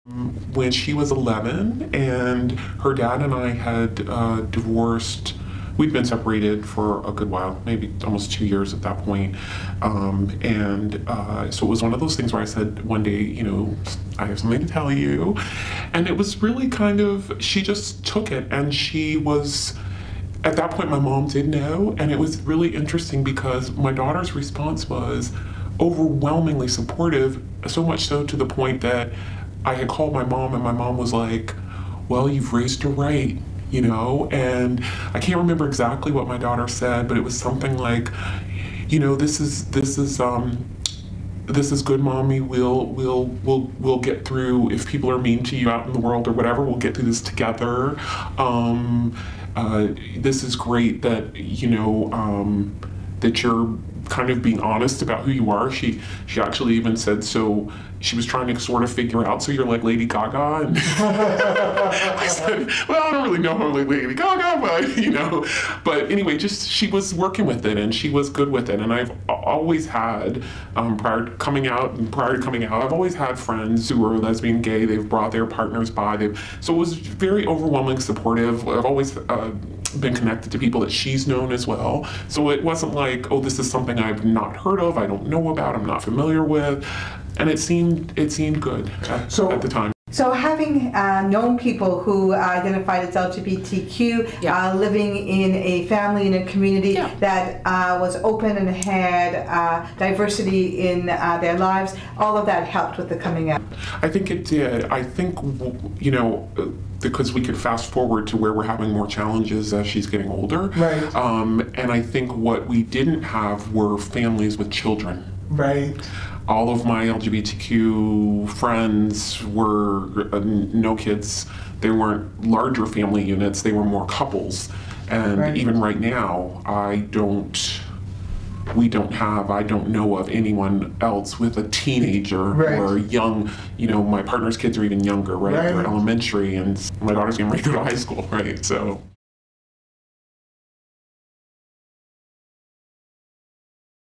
When she was 11 and her dad and I had divorced. We'd been separated for a good while, maybe almost 2 years at that point. So it was one of those things where I said one day, you know, I have something to tell you. And it was really kind of, she just took it, and she was, at that point my mom did know, and it was really interesting because my daughter's response was overwhelmingly supportive, so much so to the point that I had called my mom, and my mom was like, well, you've raised her right, you know? And I can't remember exactly what my daughter said, but it was something like, you know, this is good, mommy. We'll get through. If people are mean to you out in the world or whatever, we'll get through this together. This is great that, you know, that you're kind of being honest about who you are. She actually even said, so she was trying to sort of figure out, so you're like Lady Gaga? And I said, well, I don't really know her like Lady Gaga, but, you know. But anyway, just she was working with it, and she was good with it. And I've always had, prior to coming out, I've always had friends who were lesbian, gay. They've brought their partners by. So it was very overwhelmingly supportive. I've always been connected to people that she's known as well. So it wasn't like, oh, this is something I've not heard of, I don't know about, I'm not familiar with. And it seemed good at the time. So having known people who identified as LGBTQ, living in a family, in a community that was open and had diversity in their lives, all of that helped with the coming out. I think it did. I think, you know, because we could fast forward to where we're having more challenges as she's getting older. Right. And I think what we didn't have were families with children. Right. All of my LGBTQ friends were no kids. They weren't larger family units, they were more couples. And even right now, I don't know of anyone else with a teenager or young, you know, my partner's kids are even younger, right? They're elementary, and my daughter's getting ready to go to high school, right? So.